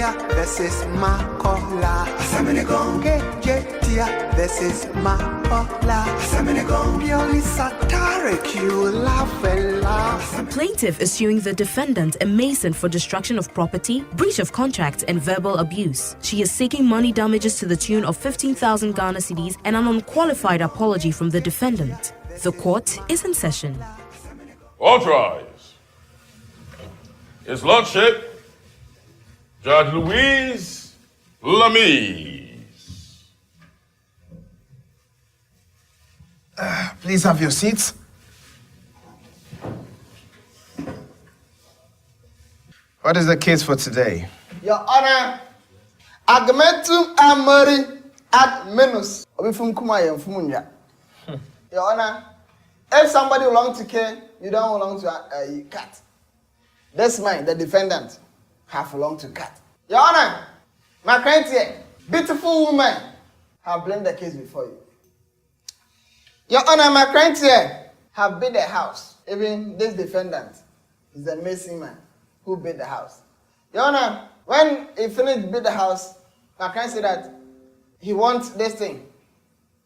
Kejetia versus Makola. Kejetia versus Makola. Purely satiric, you laugh and laugh. Plaintiff is suing the defendant, a mason, for destruction of property, breach of contract, and verbal abuse. She is seeking money damages to the tune of 15,000 Ghana cedis and an unqualified apology from the defendant. The court is in session. All rise. His Lordship, Judge Louise Lamise. Please have your seats. What is the case for today? Your Honor, argumentum amori ad minus. Your Honor, if somebody belongs to K, you don't belong to a cat. This man, the defendant, have belonged to cat. Your Honor, my client here, beautiful woman, have blamed the case before you. Your Honor, my client here have built a house. Even this defendant is the mason man who built the house. Your Honor, when he finished build the house, my client said that he wants this thing,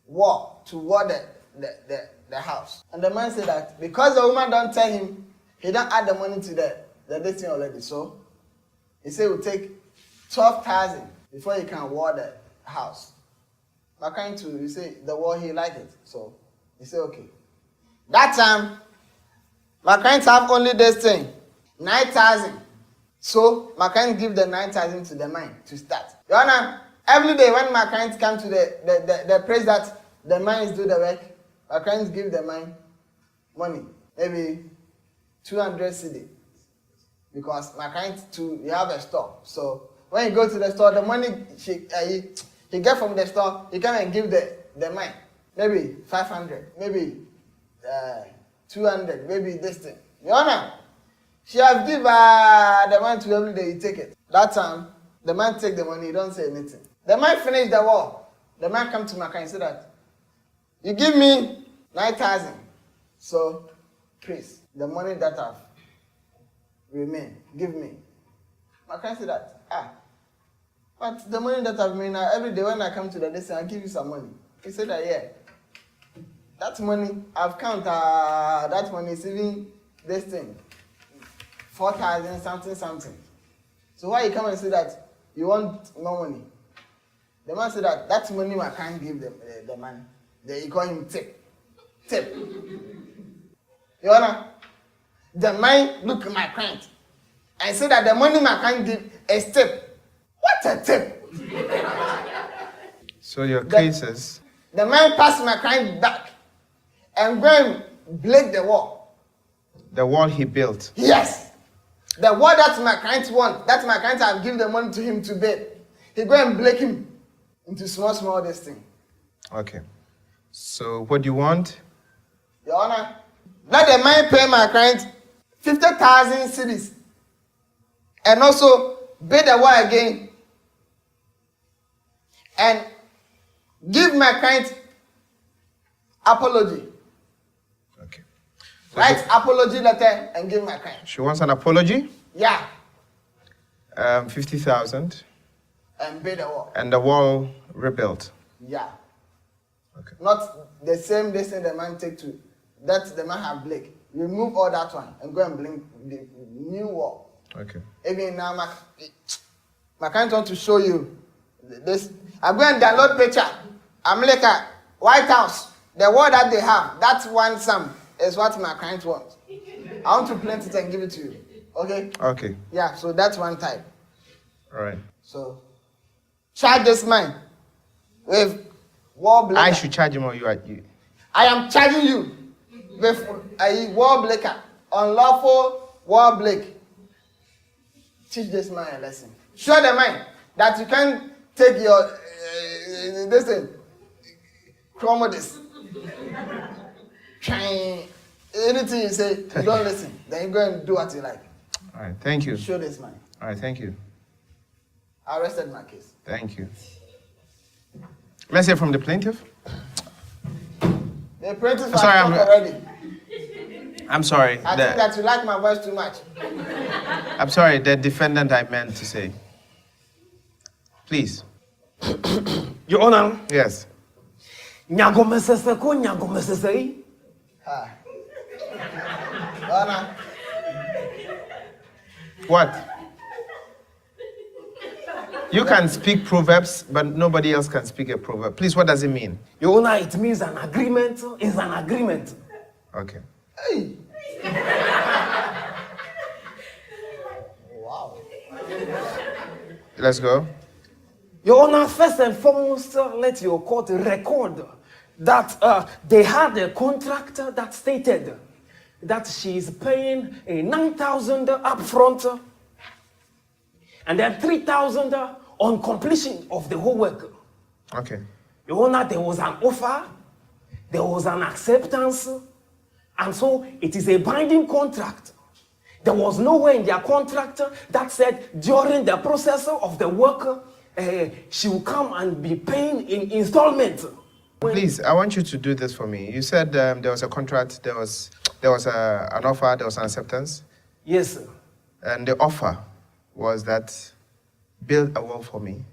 to war the house. And the man said that because the woman don't tell him, he don't add the money to the this thing already. So he said it will take 12,000 before he can war the house. My client too, he said the war he like it. So he said okay. That time, my client have only this thing, 9,000. So my client give the 9,000 to the man to start. Your Honor, every day when my client come to the place that the man is do the work, my client give the man money, maybe 200 cedi. Because my client too, he have a store. So when you go to the store, the money he get from the store, he come and give the man maybe 500, maybe 200, maybe this thing. Your Honor, she have give the man to every day, he take it. That time, the man take the money, he don't say anything. The man finish the war. The man come to my client and say that, you give me 9,000. So, please, the money that I've remain, give me. My client said that, but the money that I've made now, every day when I come to the distance, I'll give you some money. He said that, yeah. That money, I've counted, that money is even this thing. 4,000 something. So why you come and say that you want more money? The man said that money I can't give the man. They call him tip. Your Honor, the man look at my client and say that the money I can't give is tip. What a tip! So your case is? The man passed my client back and go and break the wall. The wall he built? Yes. The wall that my client want, that my client have given the money to him to build. He go and break him into small this thing. Okay. So what do you want? Your Honor, let the man pay my client 50,000 cedis and also build the wall again and give my client apology. Okay. Write apology letter and give my client. She wants an apology? Yeah. 50,000. And build the wall. And the wall rebuilt? Yeah. Okay. Not the same distance the man take to. That the man have Blake. Remove all that one and go and bring the new wall. Okay. Even now, my client want to show you this. I'm going to download picture. I'm like a White House. The wall that they have, that's one sum is what my client wants. I want to print it and give it to you. Okay? Okay. Yeah, so that's one type. All right. So, charge this man with wall breaker. I should charge him or you? I am charging you with a wall breaker, unlawful wall break. Teach this man a lesson. Show the man that you can take your this thing, this. Try anything you say, you don't listen. Then you go and do what you like. All right, thank you. Show this man. All right, thank you. I rested my case. Thank you. Let's hear from the plaintiff. The plaintiff has talked already. I'm sorry. I think that you like my voice too much. I'm sorry, the defendant I meant to say. Please. Your Honor. Yes. Nyagomesesei. Hi. Honor. What? You can speak proverbs, but nobody else can speak a proverb. Please, what does it mean? Your Honor, it means an agreement is an agreement. Okay. Hey. Wow. Let's go. Your Honor, first and foremost, let your court record that they had a contract that stated that she is paying a 9,000 upfront and then 3,000 on completion of the whole work. Okay. Your Honor, there was an offer, there was an acceptance, and so it is a binding contract. There was nowhere in their contract that said during the process of the work, she will come and be paying in installments. Please, I want you to do this for me. You said there was a contract, there was an offer, there was an acceptance. Yes, sir. And the offer was that build a wall for me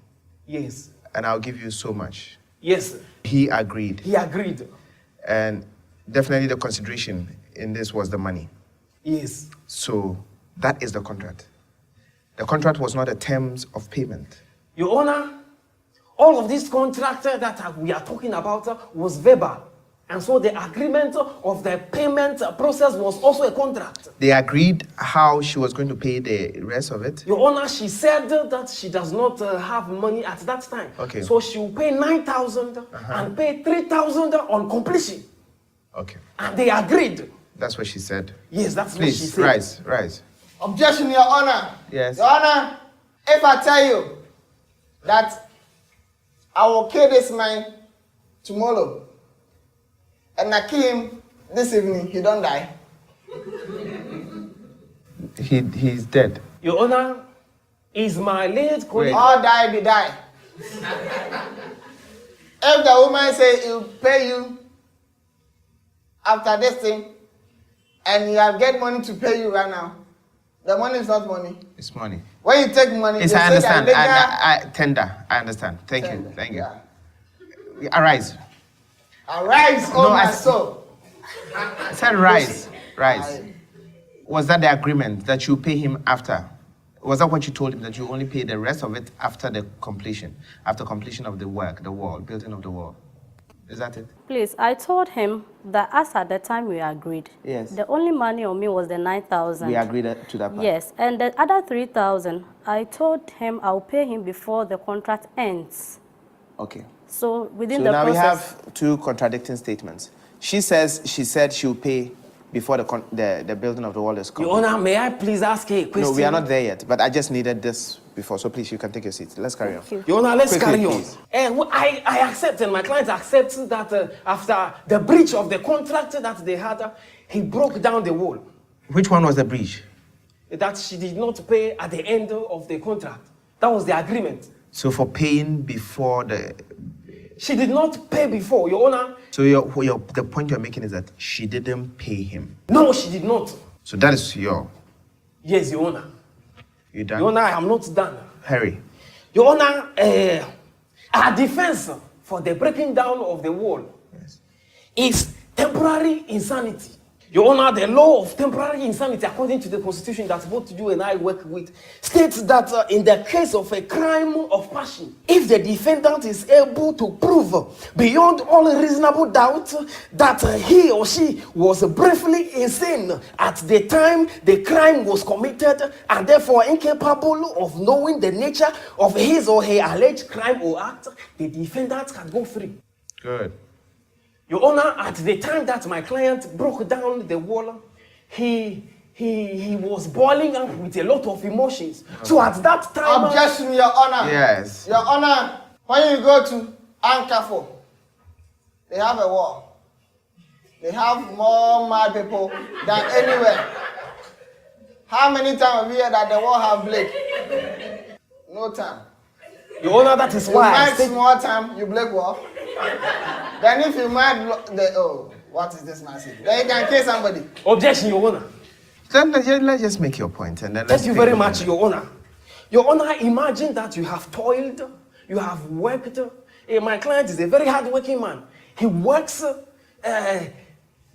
Yes. and I'll give you so much. Yes, sir. He agreed. He agreed. And definitely the consideration in this was the money. Yes. So that is the contract. The contract was not the terms of payment. Your Honor, all of this contract that we are talking about was verbal. And so the agreement of the payment process was also a contract. They agreed how she was going to pay the rest of it. Your Honor, she said that she does not have money at that time. Okay. So she will pay 9,000 and pay 3,000 on completion. Okay. And they agreed. That's what she said. Yes, that's what she Please, said. rise. Objection, Your Honor. Yes. Your Honor, if I tell you that I will kill this man tomorrow, and I kill him this evening, he don't die. He's dead. Your Honor, is my late colleague. All die be die. If the woman say he'll pay you after this thing, and you have get money to pay you right now, the money is not money. It's money. When you take money, Yes, they I say that understand. later- Tender. I understand. Thank Tender, you. Thank you. yeah. Arise. Arise, oh No, my I- soul. I said rise. Rise. Was that the agreement that you pay him after? Was that what you told him, that you only pay the rest of it after the completion? After completion of the work, the wall, building of the wall? Is that it? Please, I told him that as at the time we agreed, Yes. the only money on me was the 9,000. We agreed to that part? Yes, and the other 3,000, I told him I'll pay him before the contract ends. Okay. So within So the now process, we have two contradicting statements. She said she'll pay before the building of the wall is complete. Your Honor, may I please ask a question? No, we are not there yet, but I just needed this before. So please, you can take your seat. Let's carry on. Thank you. Your Honor, let's Quickly, carry on. please. And I accept, and my client accepts that after the breach of the contract that they had, he broke down the wall. Which one was the breach? That she did not pay at the end of the contract. That was the agreement. So for paying before the... She did not pay before, Your Honor. So the point you're making is that she didn't pay him. No, she did not. So that is your... Yes, Your Honor. You done? Your Honor, I am not done. Harry. Your Honor, our defense for the breaking down of the wall is temporary insanity. Your Honor, the law of temporary insanity, according to the Constitution that both you and I work with, states that in the case of a crime of passion, if the defendant is able to prove beyond all reasonable doubt that he or she was briefly insane at the time the crime was committed and therefore incapable of knowing the nature of his or her alleged crime or act, the defendant can go free. Good. Your Honor, at the time that my client broke down the wall, he was boiling up with a lot of emotions. So at that time... Objection, Your Honor. Yes. Your Honor, when you go to Ankafo, they have a wall. They have more mad people than anywhere. How many times have we heard that the wall have Blake? No time. Your Honor, that is You why I might said... small time, you Blake wall. Then if you might what is this message? Then you can kill somebody. Objection, Your Honor. Then let's just make your point and then let's Thank you take very it. much, Your Honor. Your Honor, imagine that you have toiled You have worked. My client is a very hardworking man. He works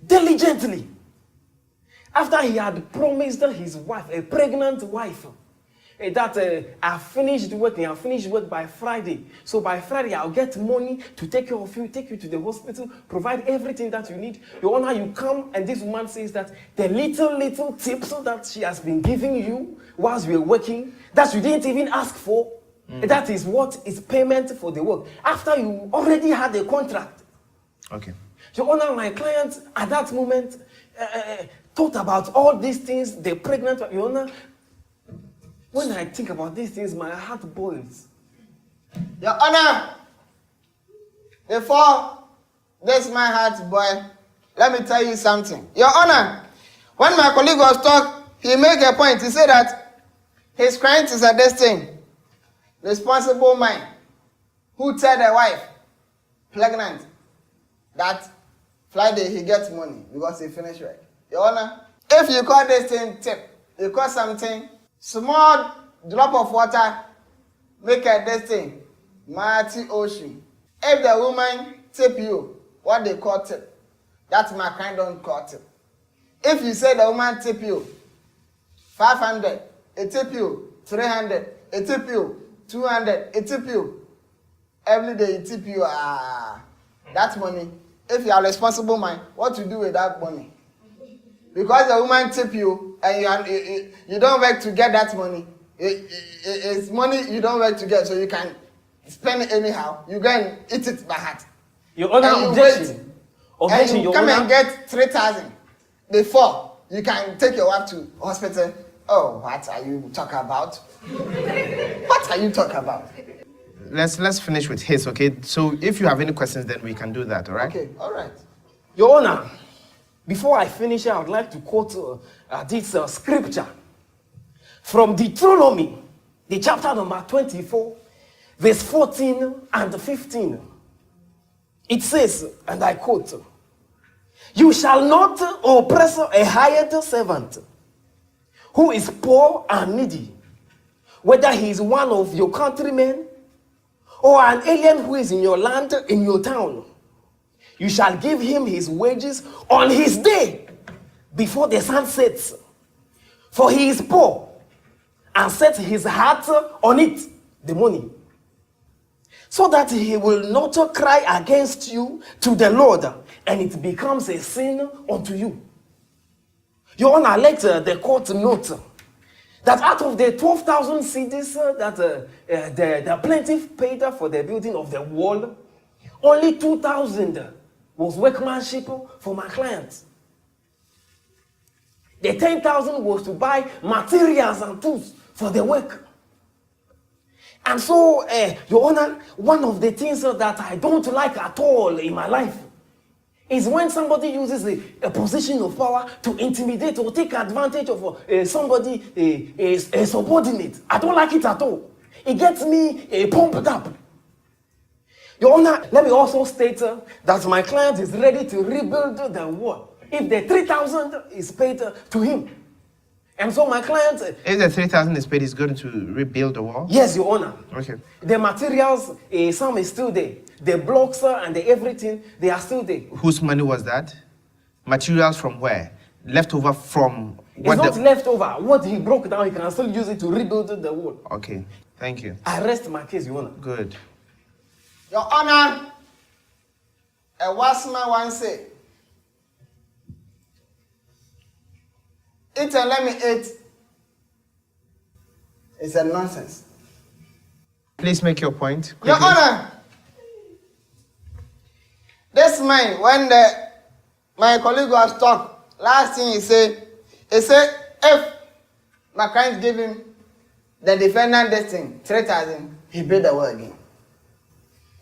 diligently. After he had promised his wife, a pregnant wife, that I finished work by Friday. So by Friday, I'll get money to take care of you, take you to the hospital, provide everything that you need. Your Honor, you come and this woman says that the little tips that she has been giving you whilst we were working, that you didn't even ask for, that is what is payment for the work. After you already had a contract. Okay. Your Honor, my client at that moment thought about all these things, the pregnant, Your Honor, when I think about these things, my heart boils. Your Honor, before this my heart boil, let me tell you something. Your Honor, when my colleague was talking, he made a point. He said that his client is a destined, responsible man who tell the wife, pregnant, that Friday he gets money because he finished work. Your Honor, if you call this thing tip, you call something small drop of water, make a destiny, mighty ocean. If the woman tip you, what they call tip, that's my kind don't call tip. If you say the woman tip you 500, it tip you 300, it tip you 200, it tip you every day, it tip you that money. If you are a responsible man, what to do with that money? Because the woman tip you and you don't work to get that money. It's money you don't work to get, so you can spend it anyhow. You go and eat it by heart. Your Honor, objection. And you come and get 3,000 before you can take your wife to hospital. Oh, what are you talking about? What are you talking about? Let's finish with his, okay? So if you have any questions, then we can do that, all right? Okay, all right. Your Honor, before I finish, I would like to quote this scripture from Deuteronomy, the chapter number 24, verse 14 and 15. It says, and I quote, "You shall not oppress a hired servant who is poor and needy, whether he is one of your countrymen or an alien who is in your land, in your town. You shall give him his wages on his day before the sun sets. For he is poor and sets his heart on it, the money, so that he will not cry against you to the Lord, and it becomes a sin unto you." Your Honor, let the court note that out of the 12,000 cedis that the plaintiff paid for the building of the wall, only 2,000 was workmanship for my client. The 10,000 was to buy materials and tools for the work. And so, Your Honor, one of the things that I don't like at all in my life is when somebody uses a position of power to intimidate or take advantage of somebody, a subordinate. I don't like it at all. It gets me pumped up. Your Honor, let me also state that my client is ready to rebuild the wall if the 3,000 is paid to him. And so my client... If the 3,000 is paid, he's going to rebuild the wall? Yes, Your Honor. Okay. The materials, some is still there. The blocks and everything, they are still there. Whose money was that? Materials from where? Leftover from... It's not leftover. What he broke down, he can still use it to rebuild the wall. Okay, thank you. I rest my case, Your Honor. Good. Your Honor, a wise man once said, "Eat and let me eat." It's a nonsense. Please make your point. Your quickly. Honor, this man, when my colleague was talking, last thing he said, if my client gave him the defendant this thing, 3,000, he paid the word again.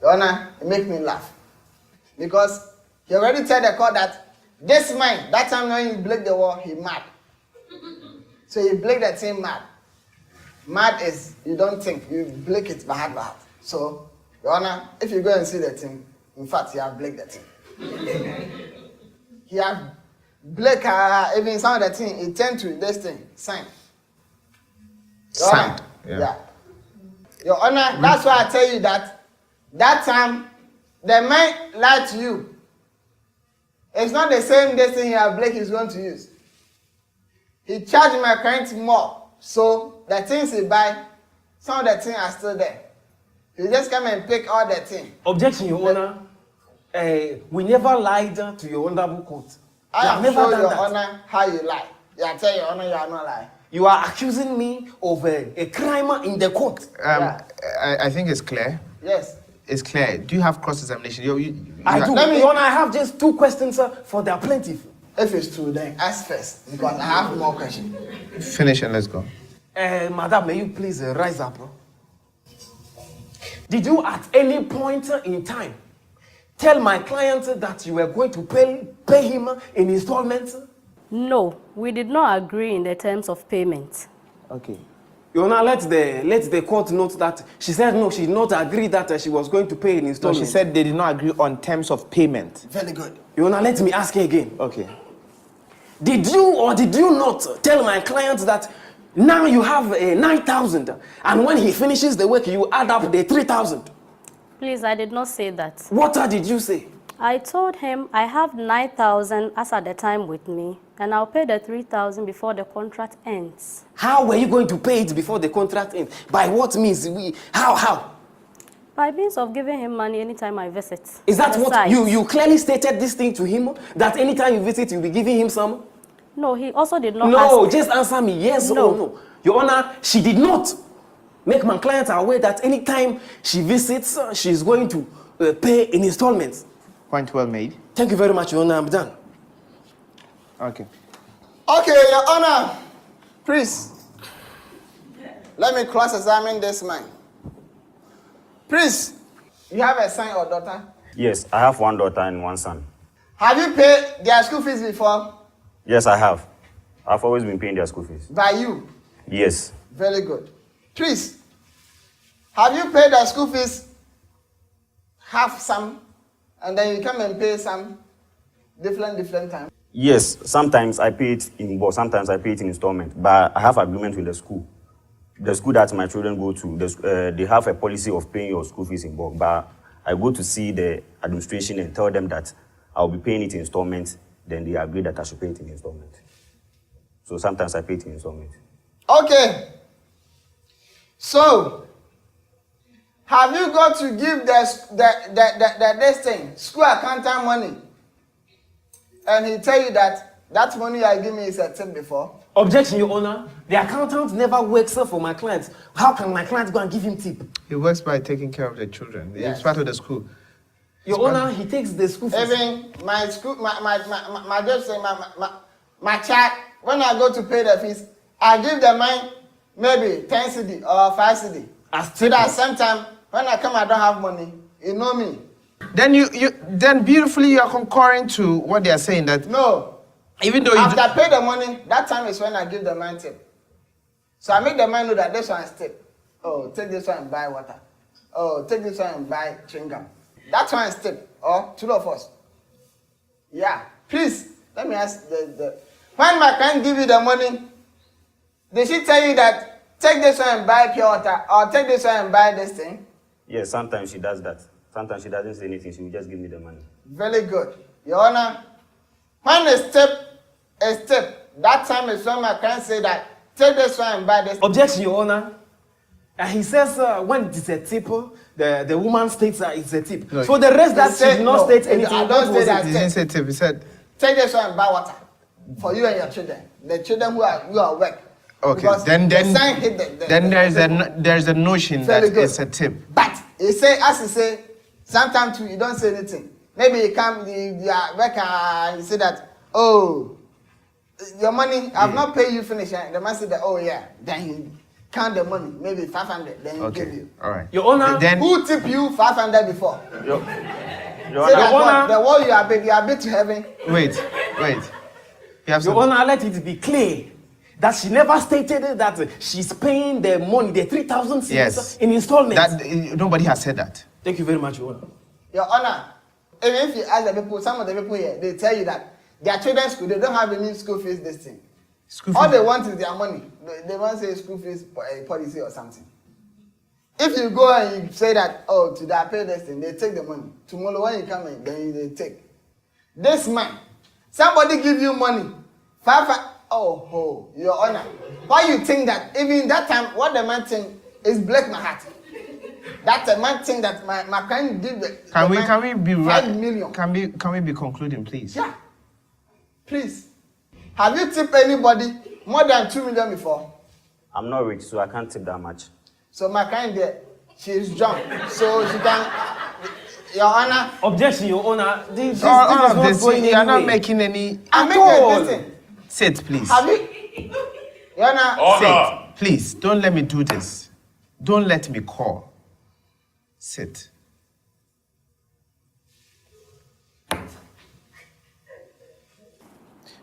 Your Honor, it makes me laugh. Because he already told the court that this man, that time when he break the wall, he mad. So he break the thing mad. Mad is, you don't think, you break it by heart. So, Your Honor, if you go and see the thing, in fact, he have break the thing. He have break, even some of the thing, he turned to this thing, sign. Your Sign, Honor, yeah. Your Honor, that's why I tell you that time the man lied to you. It's not the same thing Blake is going to use. He charged my client more. So the things he buy, some of the things are still there. He just come and pick all the things. Objection, Your Honor. We never lied to Your Honorable Court. I am never sure, done Your that. Honor, how you lie. I tell Your Honor, you are not lying. You are accusing me of a crime in the court. I think it's clear. Yes. It's clear. Do you have cross-examination? I do. Your Honor, I have just 2 questions for the plaintiff. If it's true, then ask first, because I have more questions. Finish and let's go. Madam, may you please rise up? Did you at any point in time tell my client that you were going to pay him in installments? No, we did not agree in the terms of payment. Okay. Your Honor, let the court note that she said no, she did not agree that she was going to pay in No, installments. she said they did not agree on terms of payment. Very good. Your Honor, let me ask you again. Okay. Did you or did you not tell my client that now you have 9,000 and when he finishes the work, you add up the 3,000? Please, I did not say that. What did you say? I told him I have 9,000 as at the time with me, and I'll pay the 3,000 before the contract ends. How were you going to pay it before the contract ends? By what means? How? By means of giving him money anytime I visit. Is that The what site. you clearly stated this thing to him? That anytime you visit, you'll be giving him some? No, he also did not No, ask. just answer me, yes No. or no. Your Honor, she did not make my client aware that anytime she visits, she's going to pay in installments. Point well made. Thank you very much, Your Honor. I'm done. Okay. Okay, Your Honor. Please, let me cross-examine this man. Please, you have a son or daughter? Yes, I have 1 daughter and 1 son. Have you paid their school fees before? Yes, I have. I've always been paying their school fees. By you? Yes. Very good. Please, have you paid their school fees half some, and then you come and pay some different time? Yes, sometimes I pay it in bulk, sometimes I pay it in installment, but I have agreement with the school. The school that my children go to, they have a policy of paying your school fees in bulk, but I go to see the administration and tell them that I'll be paying it in installment, then they agree that I should pay it in installment. So sometimes I pay it in installment. Okay. So, have you got to give this thing, school accountant money, and he tell you that money I give me is a tip before? Objection, Your Honor. The accountant never works for my clients. How can my client go and give him tip? He works by taking care of the children. Yes. It's part of the school. Your Honor, he takes the school fees. Even my school, my job say my child, when I go to pay the fees, I give the man maybe 10 cedi or 5 cedi. So that sometimes when I come, I don't have money. You know me. Then beautifully you are concurring to what they are saying that No. even though After I pay the money, that time is when I give the man tip. So I make the man know that this one is tip. Oh, take this one and buy water. Oh, take this one and buy chewing gum. That one is tip. Or 2 of us. Yeah. Please, let me ask when my client give you the money, did she tell you that take this one and buy pure water or take this one and buy this thing? Yes, sometimes she does that. Sometimes she doesn't say anything, she will just give me the money. Very good. Your Honor, when a tip, that time is when my client say that take this one and buy this. Objection, Your Honor. He says when it is a tip, the woman states it's a tip. No, so the rest that she did not state anything. I don't say that. he didn't say tip, he said Take this one and buy water for you and your children. The children who are work. okay. Because Then the sign hit there's a notion that Very good. it's a tip. But he say, sometimes too, you don't say anything. Maybe you come, you are worker, and you say that, oh, your money, I've not paid you finish. And the man said that, oh yeah. Then he count the money, maybe 500, then he give you. All right. Your Honor, Then Who tip you 500 before? Your Say Honor, that Honor. the war you are bid to heaven. wait. You have Your some. Honor, let it be clear that she never stated that she's paying the money, the 3,000 Yes. in installments. That nobody has said that. Thank you very much, Your Honor. Your Honor, even if you ask the people, some of the people here, they tell you that their children's school, they don't have any school fees this thing. School All fees. they want is their money. They want to say school fees policy or something. If you go and you say that, oh, today I pay this thing, they take the money. Tomorrow when you come in, then they take. This man, somebody give you money, Your Honor. Why you think that even that time, what the man think is break my heart? That the man think that my client did. Can we be 5 million? Can we be concluding, please? Yeah. Please. Have you tipped anybody more than 2 million before? I'm not rich, so I can't tip that much. So my client there, she is drunk, so she can. Your Honor. Objection, Your Honor. This You are anywhere. not making any. I'm making a listen. Sit, please. Have you? Your Honor. Order. Sit. Please, don't let me do this. Don't let me call. Sit.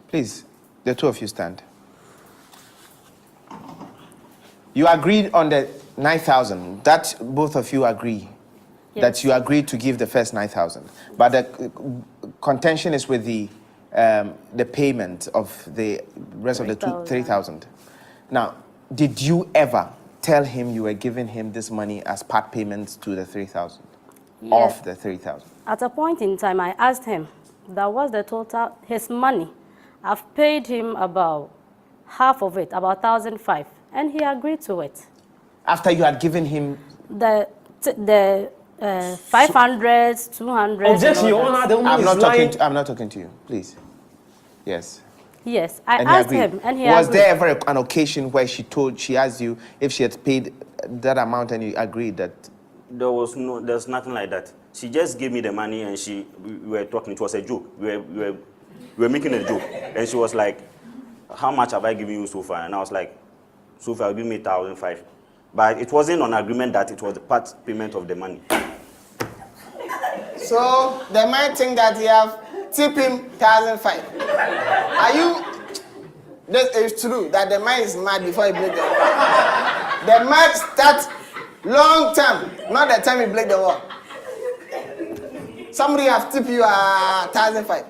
Please, the two of you stand. You agreed on the 9,000. That both of you agree. Yes. That you agreed to give the first 9,000. But the contention is with the payment of the rest of the 3,000. Now, did you ever tell him you were giving him this money as part payment to the 3,000? Yes. Of the 3,000? At a point in time, I asked him, that was the total, his money. I've paid him about half of it, about 1,500, and he agreed to it. After you had given him... The 500, 200. Objection, Your Honor. The woman is lying. I'm not talking to you, please. Yes. Yes, I And asked he agreed. him, and he Was agreed. there ever an occasion where she asked you if she had paid that amount and you agreed that? There's nothing like that. She just gave me the money and we were talking. It was a joke. We were making a joke. And she was like, how much have I given you so far? And I was like, so far, give me 1,500. But it wasn't on agreement that it was the part payment of the money. So the man think that you have tipped him 1,500. Are you? This is true that the man is mad before he break the wall. The man starts long time, not the time he break the wall. Somebody have tipped you 1,500.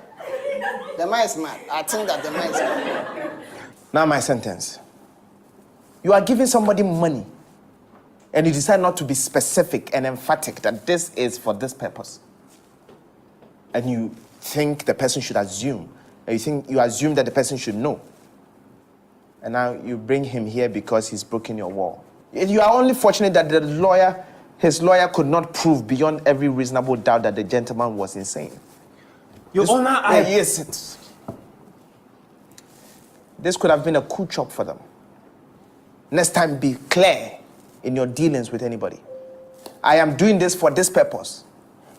The man is mad. I think that the man is mad. Now my sentence. You are giving somebody money and you decide not to be specific and emphatic that this is for this purpose. And you think the person should assume. And you assume that the person should know. And now you bring him here because he's broken your wall. You are only fortunate that his lawyer could not prove beyond every reasonable doubt that the gentleman was insane. Your Honor, Yes. This could have been a cool chop for them. Next time, be clear in your dealings with anybody. I am doing this for this purpose.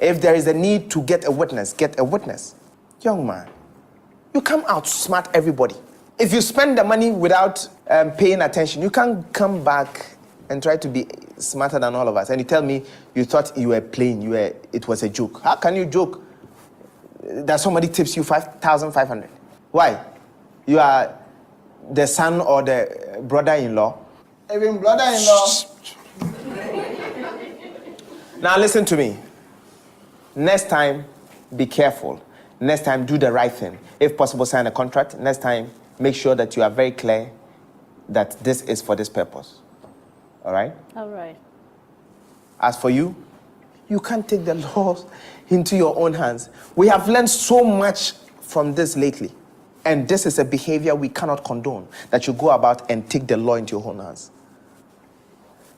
If there is a need to get a witness, get a witness. Young man, you come out to smart everybody. If you spend the money without paying attention, you can't come back and try to be smarter than all of us. And you tell me you thought you were playing, it was a joke. How can you joke that somebody tips you 5,500? Why? You are the son or the brother-in-law? Even brother-in-law. Now listen to me. Next time, be careful. Next time, do the right thing. If possible, sign a contract. Next time, make sure that you are very clear that this is for this purpose. All right? All right. As for you, you can't take the laws into your own hands. We have learned so much from this lately. And this is a behavior we cannot condone, that you go about and take the law into your own hands.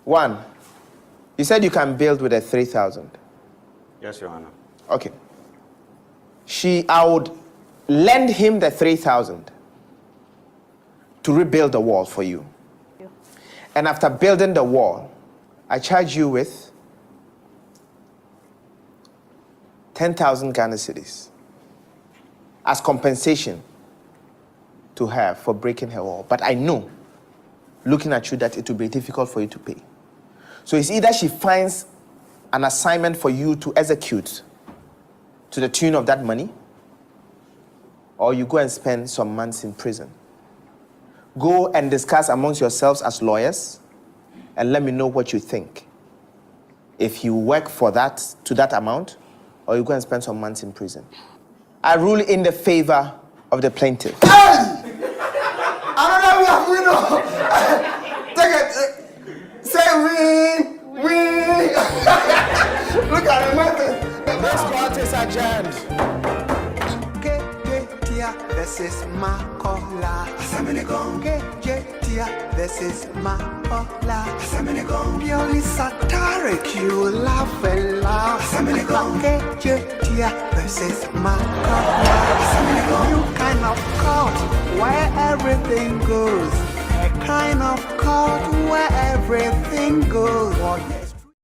One, you said you can build with a 3,000. Yes, Your Honor. Okay. I would lend him the 3,000 to rebuild the wall for you. And after building the wall, I charge you with 10,000 Ghana cedis as compensation to her for breaking her wall. But I know, looking at you, that it will be difficult for you to pay. So it's either she finds an assignment for you to execute to the tune of that money, or you go and spend some months in prison. Go and discuss amongst yourselves as lawyers and let me know what you think. If you work for that, to that amount, or you go and spend some months in prison. I rule in the favor of the plaintiff. Hey! Another one, we know. Take it. Say win, win. judge. Kejetia versus Makola. Kejetia versus Makola. Purely satiric, you laugh and laugh. Kejetia versus Makola. You kind of cult where everything goes. A kind of cult where everything goes.